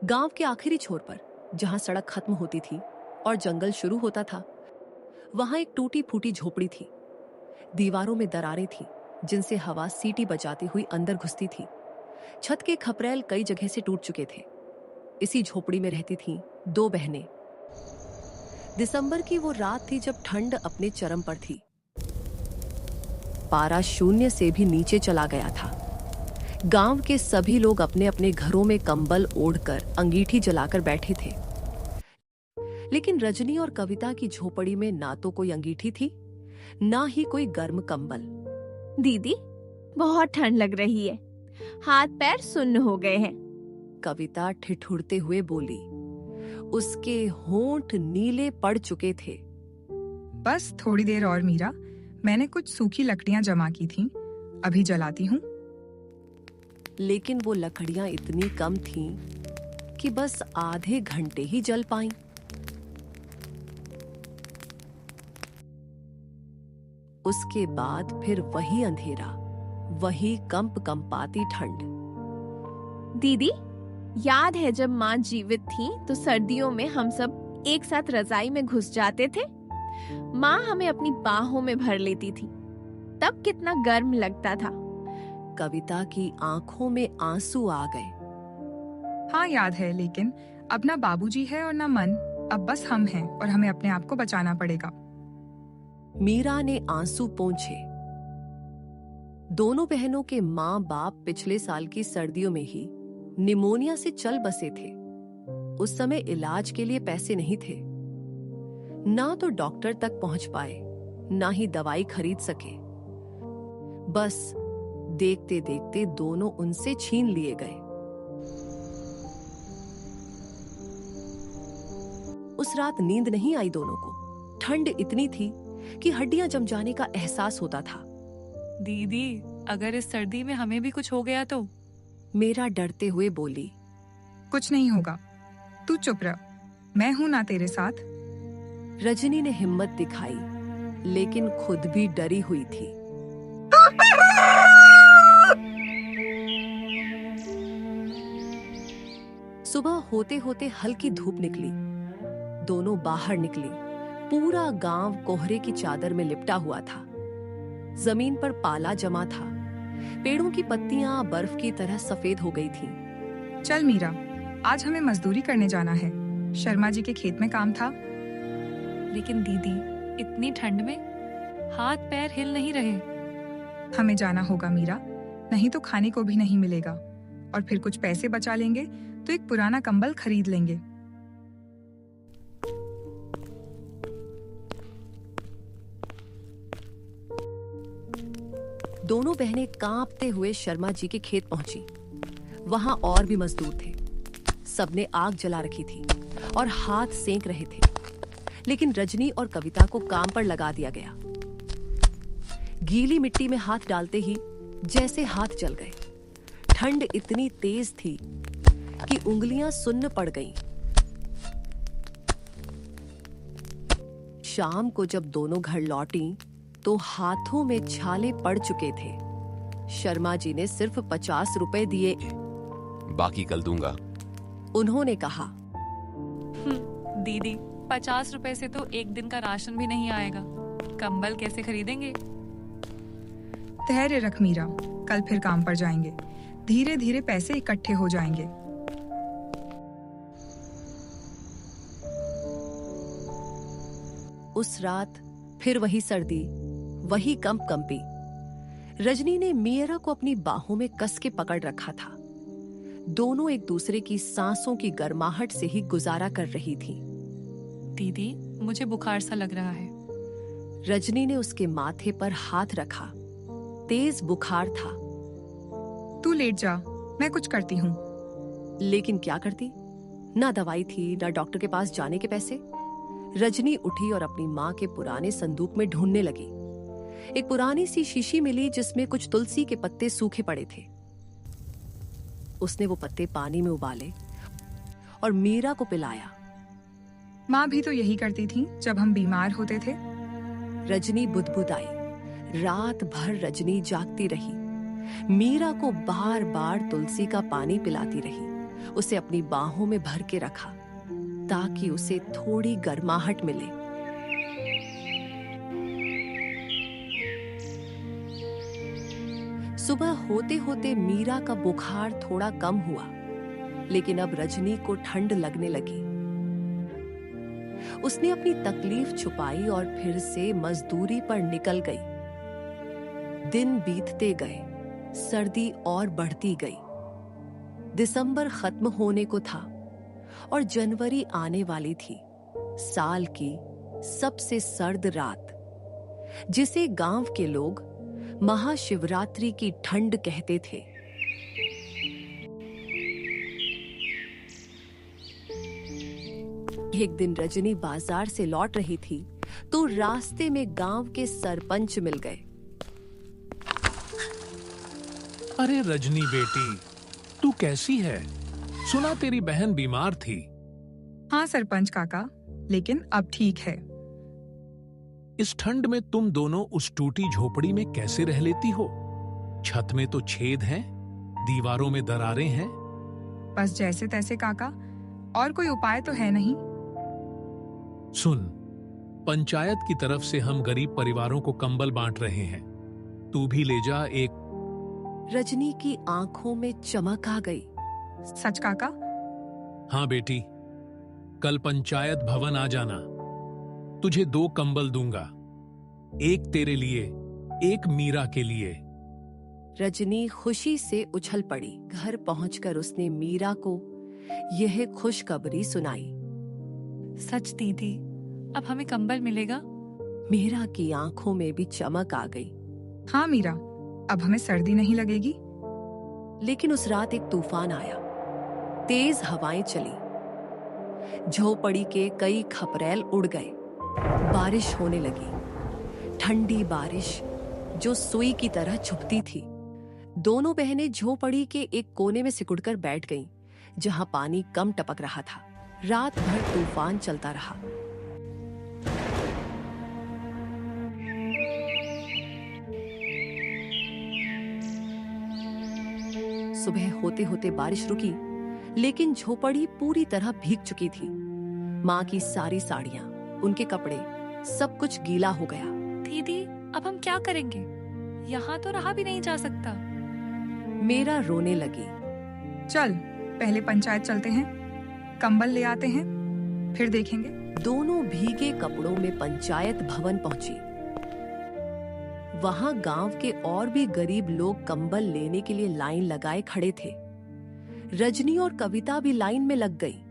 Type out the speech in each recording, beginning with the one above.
गांव के आखिरी छोर पर, जहां सड़क खत्म होती थी और जंगल शुरू होता था, वहां एक टूटी फूटी झोपड़ी थी। दीवारों में दरारें थीं, जिनसे हवा सीटी बजाती हुई अंदर घुसती थी। छत के खपरेल कई जगह से टूट चुके थे। इसी झोपड़ी में रहती थीं दो बहनें। दिसंबर की वो रात थी जब ठंड अपने चरम पर थी। पारा शून्य से भी नीचे चला गया था। गांव के सभी लोग अपने अपने घरों में कंबल ओढ़कर अंगीठी जलाकर बैठे थे, लेकिन रजनी और कविता की झोपड़ी में ना तो कोई अंगीठी थी, ना ही कोई गर्म कंबल। दीदी, बहुत ठंड लग रही है, हाथ पैर सुन्न हो गए हैं। कविता ठिठुरते हुए बोली। उसके होंठ नीले पड़ चुके थे। बस थोड़ी देर और मीरा, मैंने कुछ सूखी लकड़ियां जमा की थीं, अभी जलाती हूँ। लेकिन वो लकड़ियां इतनी कम थीं कि बस आधे घंटे ही जल पाईं। उसके बाद फिर वही अंधेरा, वही कंपाती ठंड। दीदी, याद है जब माँ जीवित थी तो सर्दियों में हम सब एक साथ रजाई में घुस जाते थे। माँ हमें अपनी बाहों में भर लेती थी, तब कितना गर्म लगता था। कविता की आंखों में आंसू आ गए। हाँ याद है, लेकिन अब ना बाबूजी है और ना मन, अब बस हम हैं और हमें अपने आप को बचाना पड़ेगा। मीरा ने आंसू पोंछे। दोनों बहनों के माँ बाप पिछले साल की सर्दियों में ही निमोनिया से चल बसे थे। उस समय इलाज के लिए पैसे नहीं थे। ना तो डॉक्टर तक पहुंच पाए, ना ही दवाई खरीद सके। बस देखते देखते दोनों उनसे छीन लिए गए। उस रात नींद नहीं आई दोनों को। ठंड इतनी थी कि हड्डियां जम जाने का एहसास होता था। दीदी, अगर इस सर्दी में हमें भी कुछ हो गया तो? मेरा डरते हुए बोली। कुछ नहीं होगा, तू चुप रह, मैं हूं ना तेरे साथ। रजनी ने हिम्मत दिखाई, लेकिन खुद भी डरी हुई थी। सुबह होते होते हल्की धूप निकली। दोनों बाहर निकली। पूरा गांव कोहरे की चादर में लिपटा हुआ था। जमीन पर पाला जमा था। पेड़ों की पत्तियां बर्फ की तरह सफेद हो गई थीं। चल मीरा, आज हमें मजदूरी करने जाना है। शर्मा जी के खेत में काम था। लेकिन दीदी, इतनी ठंड में हाथ पैर हिल नहीं रहे। हमें जाना होगा मीरा, नहीं तो खाने को भी नहीं मिलेगा। और फिर कुछ पैसे बचा लेंगे तो एक पुराना कंबल खरीद लेंगे। दोनों बहनें कांपते हुए शर्मा जी के खेत पहुंची। वहां और भी मजदूर थे। सबने आग जला रखी थी और हाथ सेंक रहे थे, लेकिन रजनी और कविता को काम पर लगा दिया गया। गीली मिट्टी में हाथ डालते ही जैसे हाथ जल गए। ठंड इतनी तेज थी कि उंगलियां सुन्न पड़ गईं। शाम को जब दोनों घर लौटी तो हाथों में छाले पड़ चुके थे। शर्मा जी ने सिर्फ 50 रुपए दिए। बाकी कल दूंगा, उन्होंने कहा। दीदी, 50 रुपए से तो एक दिन का राशन भी नहीं आएगा। कंबल कैसे खरीदेंगे? धैर्य रख मीरा, कल फिर काम पर जाएंगे। धीरे धीरे पैसे इकट्ठे हो जाएंगे। उस रात फिर वही सर्दी, वही कंपी। रजनी ने मीरा को अपनी बाहों में कस के पकड़ रखा था। दोनों एक दूसरे की सांसों की गर्माहट से ही गुजारा कर रही थीं। दीदी, मुझे बुखार सा लग रहा है। रजनी ने उसके माथे पर हाथ रखा। तेज बुखार था। तू लेट जा, मैं कुछ करती हूँ। लेकिन क्या करती? ना दवाई थी, ना डॉक्टर के पास जाने के पैसे। रजनी उठी और अपनी माँ के पुराने संदूक में ढूंढने लगी। एक पुरानी सी शीशी मिली जिसमें कुछ तुलसी के पत्ते सूखे पड़े थे। उसने वो पत्ते पानी में उबाले और मीरा को पिलाया। माँ भी तो यही करती थी जब हम बीमार होते थे। रजनी बुदबुदाई। रात भर रजनी जागती रही। मीरा को बार बार तुलसी का पानी पिलाती रही उसे अपनी बाहों में भर के रखा ताकि उसे थोड़ी गर्माहट मिले। सुबह होते होते मीरा का बुखार थोड़ा कम हुआ, लेकिन अब रजनी को ठंड लगने लगी। उसने अपनी तकलीफ छुपाई और फिर से मजदूरी पर निकल गई। दिन बीतते गए, सर्दी और बढ़ती गई। दिसंबर खत्म होने को था और जनवरी आने वाली थी, साल की सबसे सर्द रात, जिसे गांव के लोग महाशिवरात्रि की ठंड कहते थे। एक दिन रजनी बाजार से लौट रही थी तो रास्ते में गांव के सरपंच मिल गए। अरे रजनी बेटी, तू कैसी है? सुना तेरी बहन बीमार थी। हाँ सरपंच काका, लेकिन अब ठीक है। इस ठंड में तुम दोनों उस टूटी झोपड़ी में कैसे रह लेती हो? छत में तो छेद हैं, दीवारों में दरारें हैं। बस जैसे तैसे काका, और कोई उपाय तो है नहीं। सुन, पंचायत की तरफ से हम गरीब परिवारों को कंबल बांट रहे हैं, तू भी ले जा एक। रजनी की आंखों में चमक आ गई। सच काका? हाँ बेटी, कल पंचायत भवन आ जाना। तुझे 2 कंबल दूंगा, एक तेरे लिए, एक मीरा के लिए। रजनी खुशी से उछल पड़ी। घर पहुंचकर उसने मीरा को यह खुशखबरी सुनाई। सच दीदी, अब हमें कंबल मिलेगा? मीरा की आंखों में भी चमक आ गई। हाँ मीरा, अब हमें सर्दी नहीं लगेगी। लेकिन उस रात एक तूफान आया। तेज हवाएं चली, झोपड़ी के कई खपरेल उड़ गए। बारिश होने लगी, ठंडी बारिश जो सुई की तरह चुभती थी। दोनों बहनें झोपड़ी के एक कोने में सिकुड़कर बैठ गईं, जहां पानी कम टपक रहा था। रात भर तूफान चलता रहा। सुबह होते होते बारिश रुकी, लेकिन झोपड़ी पूरी तरह भीग चुकी थी। माँ की सारी साड़ियाँ, उनके कपड़े, सब कुछ गीला हो गया। दीदी, अब हम क्या करेंगे? यहाँ तो रहा भी नहीं जा सकता। मेरा रोने लगी। चल पहले पंचायत चलते हैं, कंबल ले आते हैं, फिर देखेंगे। दोनों भीगे कपड़ों में पंचायत भवन पहुंची। वहां गांव के और भी गरीब लोग कंबल लेने के लिए लाइन लगाए खड़े थे। रजनी और कविता भी लाइन में लग गई।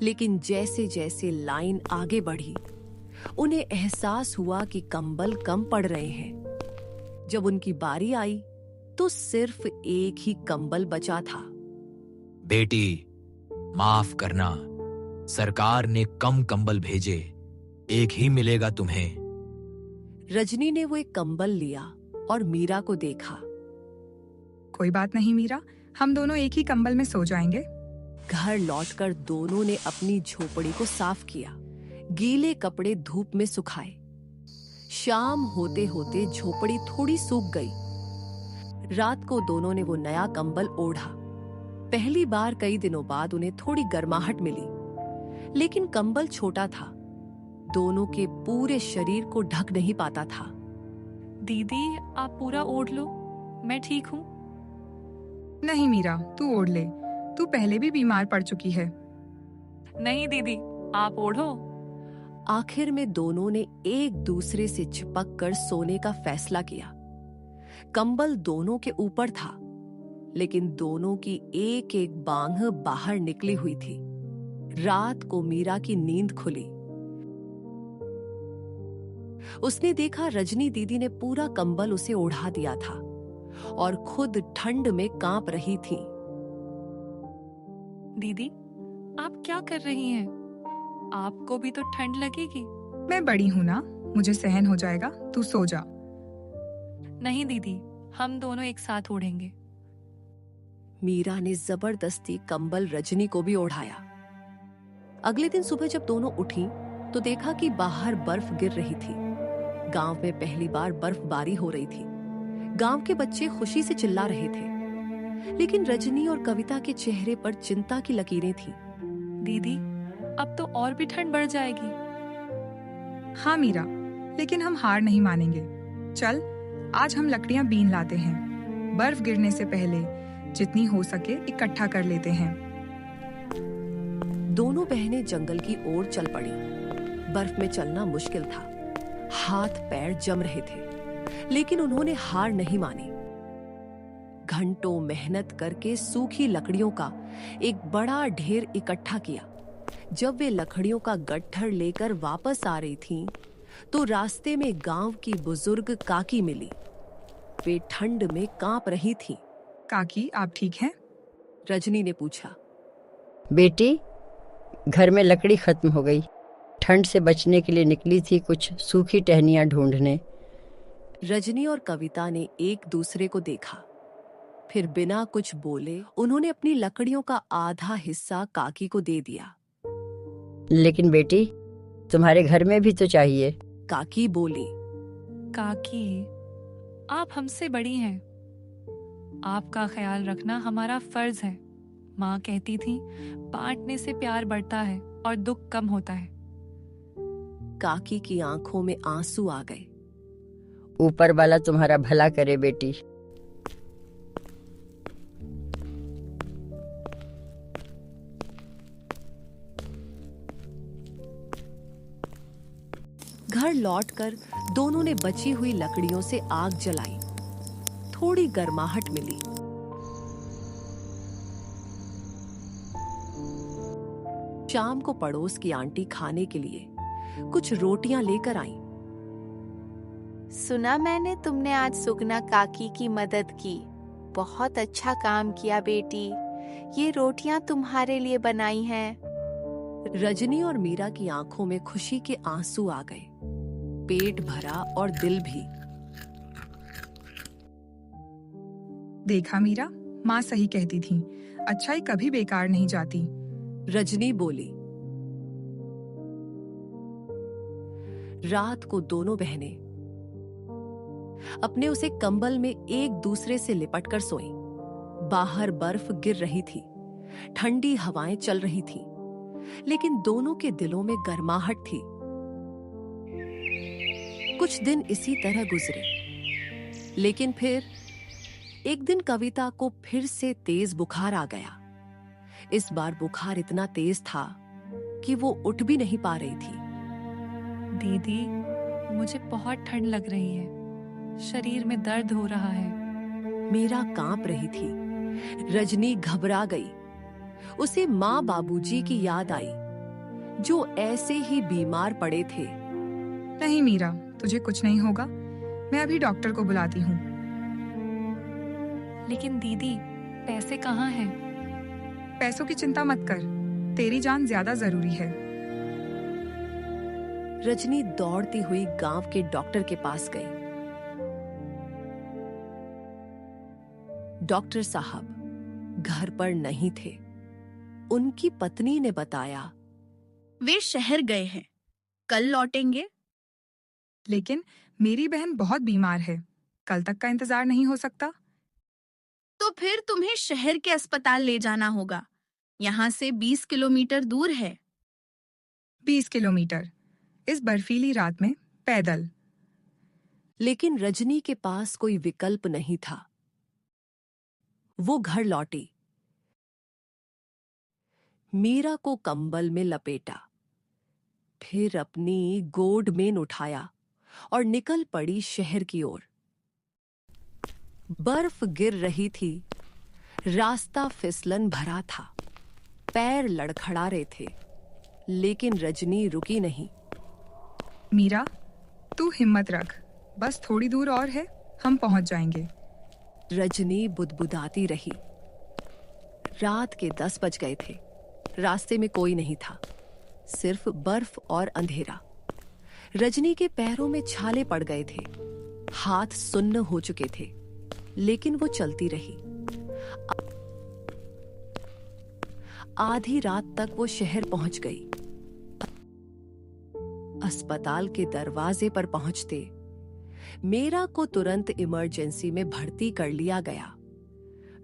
लेकिन जैसे जैसे लाइन आगे बढ़ी, उन्हें एहसास हुआ कि कंबल कम पड़ रहे हैं। जब उनकी बारी आई तो सिर्फ एक ही कंबल बचा था। बेटी, माफ करना, सरकार ने कम कंबल भेजे, एक ही मिलेगा तुम्हें। रजनी ने वो एक कंबल लिया और मीरा को देखा। कोई बात नहीं मीरा, हम दोनों एक ही कंबल में सो जाएंगे। घर लौटकर दोनों ने अपनी झोपड़ी को साफ किया, गीले कपड़े धूप में सुखाए। शाम होते होते झोपड़ी थोड़ी सूख गई। रात को दोनों ने वो नया कंबल ओढ़ा। पहली बार कई दिनों बाद उन्हें थोड़ी गर्माहट मिली, लेकिन कंबल छोटा था, दोनों के पूरे शरीर को ढक नहीं पाता था। दीदी, आप पूरा ओढ़ लो, मैं ठीक हूँ। नहीं मीरा, तू ओढ़ ले, तू पहले भी बीमार पड़ चुकी है। नहीं दीदी, आप ओढ़ो। आखिर में दोनों ने एक दूसरे से चिपक कर सोने का फैसला किया। कंबल दोनों के ऊपर था, लेकिन दोनों की एक एक बांह बाहर निकली हुई थी। रात को मीरा की नींद खुली। उसने देखा रजनी दीदी ने पूरा कंबल उसे ओढ़ा दिया था और खुद ठंड में कांप रही थी। दीदी, आप क्या कर रही हैं? आपको भी तो ठंड लगेगी। मैं बड़ी हूँ ना, मुझे सहन हो जाएगा, तू सो जा। नहीं दीदी, हम दोनों एक साथ ओढ़ेंगे। मीरा ने जबरदस्ती कंबल रजनी को भी ओढ़ाया। अगले दिन सुबह जब दोनों उठी तो देखा कि बाहर बर्फ गिर रही थी। गांव में पहली बार बर्फबारी हो रही थी। गांव के बच्चे खुशी से चिल्ला रहे थे। लेकिन रजनी और कविता के चेहरे पर चिंता की लकीरें थीं। दीदी, अब तो और भी ठंड बढ़ जाएगी। हाँ मीरा, लेकिन हम हार नहीं मानेंगे। चल, आज हम लकड़ियां बीन लाते हैं। बर्फ गिरने से पहले जितनी हो सके इकट्ठा कर लेते हैं। दोनों बहनें जंगल की ओर चल पड़ी। बर्फ में चलना मुश्किल था, हाथ पैर जम रहे थे, लेकिन उन्होंने हार नहीं मानी। घंटों मेहनत करके सूखी लकड़ियों का एक बड़ा ढेर इकट्ठा किया। जब वे लकड़ियों का गट्ठर लेकर वापस आ रही थीं, तो रास्ते में गांव की बुजुर्ग काकी मिली। वे ठंड में कांप रही थीं। काकी, आप ठीक हैं? रजनी ने पूछा। बेटी, घर में लकड़ी खत्म हो गई। ठंड से बचने के लिए निकली थी कुछ सूखी टहनियां ढूंढने। रजनी और कविता ने एक दूसरे को देखा, फिर बिना कुछ बोले उन्होंने अपनी लकड़ियों का आधा हिस्सा काकी को दे दिया। लेकिन बेटी, तुम्हारे घर में भी तो चाहिए। काकी बोली। काकी, आप हमसे बड़ी हैं। आपका ख्याल रखना हमारा फर्ज है। माँ कहती थी, बांटने से प्यार बढ़ता है और दुख कम होता है। काकी की आंखों में आंसू आ गए। ऊपर वाला तुम्हारा भला करे बेटी। घर लौटकर दोनों ने बची हुई लकड़ियों से आग जलाई। थोड़ी गर्माहट मिली। शाम को पड़ोस की आंटी खाने के लिए कुछ रोटियां लेकर आईं। सुना मैंने तुमने आज सुगना काकी की मदद की। बहुत अच्छा काम किया बेटी। ये रोटियां तुम्हारे लिए बनाई हैं। रजनी और मीरा की आंखों में खुशी के आंसू आ गए। पेट भरा और दिल भी। देखा मीरा, माँ सही कहती थी, अच्छाई कभी बेकार नहीं जाती। रजनी बोली। रात को दोनों बहनें अपने उसे कंबल में एक दूसरे से लिपटकर सोईं। बाहर बर्फ गिर रही थी, ठंडी हवाएं चल रही थीं, लेकिन दोनों के दिलों में गर्माहट थी। कुछ दिन इसी तरह गुजरे, लेकिन फिर एक दिन कविता को फिर से तेज बुखार आ गया। इस बार बुखार इतना तेज था कि वो उठ भी नहीं पा रही थी। दीदी, मुझे बहुत ठंड लग रही है। शरीर में दर्द हो रहा है। मीरा कांप रही थी। रजनी घबरा गई। उसे माँ बाबूजी की याद आई, जो ऐसे ही बीमार पड़े थे। नहीं मीरा, तुझे कुछ नहीं होगा। मैं अभी डॉक्टर को बुलाती हूँ। लेकिन दीदी, पैसे कहाँ हैं? पैसों की चिंता मत कर, तेरी जान ज्यादा जरूरी है। रजनी दौड़ती हुई गांव के डॉक्टर के पास गई। डॉक्टर साहब घर पर नहीं थे। उनकी पत्नी ने बताया, वे शहर गए हैं, कल लौटेंगे। लेकिन मेरी बहन बहुत बीमार है, कल तक का इंतजार नहीं हो सकता। तो फिर तुम्हें शहर के अस्पताल ले जाना होगा। यहाँ से 20 किलोमीटर दूर है। 20 किलोमीटर इस बर्फीली रात में पैदल? लेकिन रजनी के पास कोई विकल्प नहीं था। वो घर लौटी, मीरा को कंबल में लपेटा, फिर अपनी गोद में उठाया और निकल पड़ी शहर की ओर। बर्फ गिर रही थी, रास्ता फिसलन भरा था, पैर लड़खड़ा रहे थे, लेकिन रजनी रुकी नहीं। मीरा, तू हिम्मत रख, बस थोड़ी दूर और है, हम पहुंच जाएंगे। रजनी बुदबुदाती रही। रात के 10 बज गए थे। रास्ते में कोई नहीं था, सिर्फ बर्फ और अंधेरा। रजनी के पैरों में छाले पड़ गए थे, हाथ सुन्न हो चुके थे, लेकिन वो चलती रही। आधी रात तक वो शहर पहुंच गई। अस्पताल के दरवाजे पर पहुंचते मीरा को तुरंत इमरजेंसी में भर्ती कर लिया गया।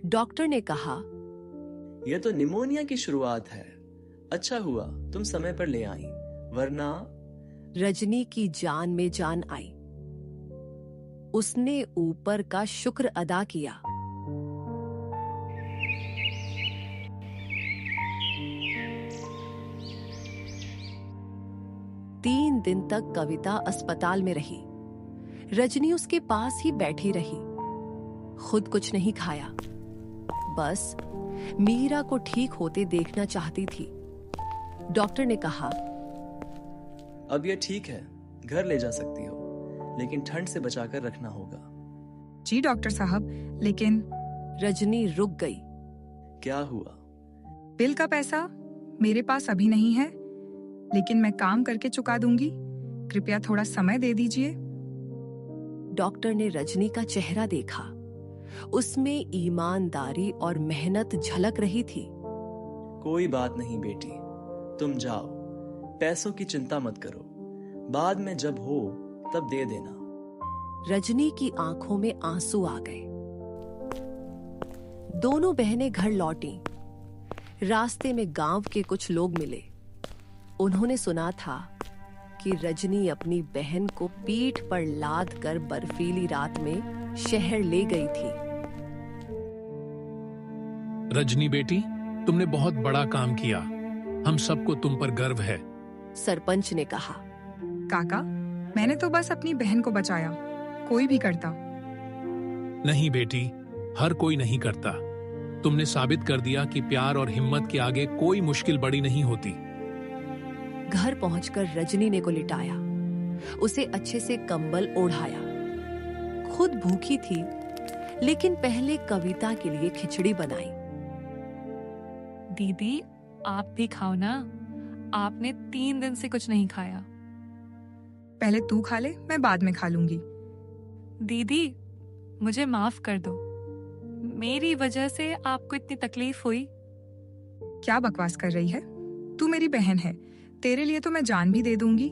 डॉक्टर ने कहा, यह तो निमोनिया की शुरुआत है। अच्छा हुआ तुम समय पर ले आई, वरना। रजनी की जान में जान आई। उसने ऊपर का शुक्र अदा किया। तीन दिन तक कविता अस्पताल में रही। रजनी उसके पास ही बैठी रही, खुद कुछ नहीं खाया, बस मीरा को ठीक होते देखना चाहती थी। डॉक्टर ने कहा, अब यह ठीक है, घर ले जा सकती हो, लेकिन ठंड से बचाकर रखना होगा। जी डॉक्टर साहब, लेकिन। रजनी रुक गई। क्या हुआ? बिल का पैसा मेरे पास अभी नहीं है, लेकिन मैं काम करके चुका दूंगी। कृपया थोड़ा समय दे दीजिए। डॉक्टर ने रजनी का चेहरा देखा। उसमें ईमानदारी और मेहनत झलक रही थी। कोई बात नहीं बेटी, तुम जाओ, पैसों की चिंता मत करो, बाद में जब हो तब दे देना। रजनी की आंखों में आंसू आ गए। दोनों बहनें घर लौटी। रास्ते में गांव के कुछ लोग मिले। उन्होंने सुना था कि रजनी अपनी बहन को पीठ पर लाद कर बर्फीली रात में शहर ले गई थी। रजनी बेटी, तुमने बहुत बड़ा काम किया। हम सबको तुम पर गर्व है। सरपंच ने कहा। काका, मैंने तो बस अपनी बहन को बचाया, कोई भी करता। नहीं बेटी, हर कोई नहीं करता। तुमने साबित कर दिया कि प्यार और हिम्मत के आगे कोई मुश्किल बड़ी नहीं होती। घर पहुंचकर रजनी ने को लिटाया, उसे अच्छे से कंबल ओढ़ाया। खुद भूखी थी, लेकिन पहले कविता के लिए खिचड़ी बनाई। दीदी, आप भी खाओ ना, आपने 3 दिन से कुछ नहीं खाया। पहले तू खा ले, मैं बाद में खा लूंगी। दीदी, मुझे माफ कर दो, मेरी वजह से आपको इतनी तकलीफ हुई। क्या बकवास कर रही है? तू मेरी बहन है, तेरे लिए तो मैं जान भी दे दूंगी।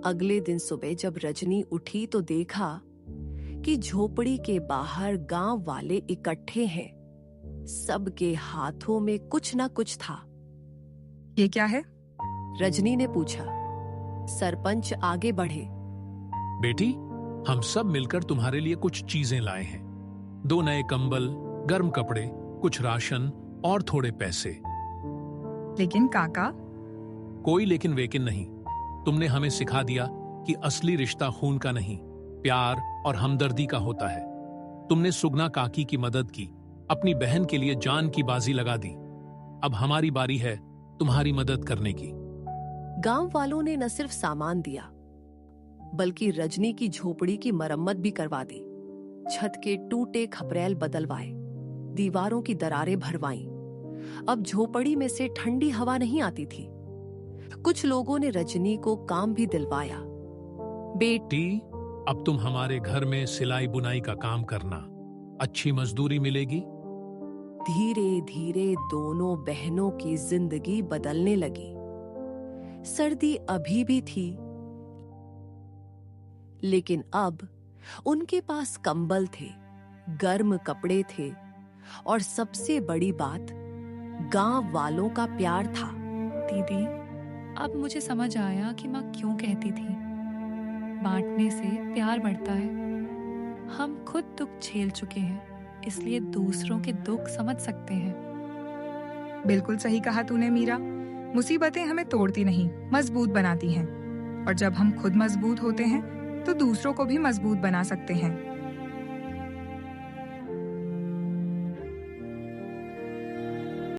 अगले दिन सुबह जब रजनी उठी तो देखा कि झोपड़ी के बाहर गांव वाले इकट्ठे हैं। सबके हाथों में कुछ ना कुछ था। ये क्या है? रजनी ने पूछा। सरपंच आगे बढ़े। बेटी, हम सब मिलकर तुम्हारे लिए कुछ चीजें लाए हैं। 2 नए कंबल, गर्म कपड़े, कुछ राशन और थोड़े पैसे। लेकिन काका। कोई लेकिन वेकिन नहीं। तुमने हमें सिखा दिया कि असली रिश्ता खून का नहीं, प्यार और हमदर्दी का होता है। तुमने सुगना काकी की मदद की, अपनी बहन के लिए जान की बाजी लगा दी। अब हमारी बारी है तुम्हारी मदद करने की। गांव वालों ने न सिर्फ सामान दिया, बल्कि रजनी की झोपड़ी की मरम्मत भी करवा दी। छत के टूटे खपरेल बदलवाए, दीवारों की दरारें भरवाईं। अब झोपड़ी में से ठंडी हवा नहीं आती थी। कुछ लोगों ने रजनी को काम भी दिलवाया। बेटी, अब तुम हमारे घर में सिलाई बुनाई का काम करना, अच्छी मजदूरी मिलेगी। धीरे धीरे दोनों बहनों की जिंदगी बदलने लगी। सर्दी अभी भी थी, लेकिन अब उनके पास कंबल थे, गर्म कपड़े थे और सबसे बड़ी बात, गांव वालों का प्यार था। दीदी, अब मुझे समझ आया कि माँ क्यों कहती थी, बांटने से प्यार बढ़ता है। हम खुद दुख झेल चुके हैं, इसलिए दूसरों के दुख समझ सकते हैं। बिल्कुल सही कहा तूने मीरा। मुसीबतें हमें तोड़ती नहीं, मजबूत बनाती हैं। और जब हम खुद मजबूत होते हैं, तो दूसरों को भी मजबूत बना सकते हैं।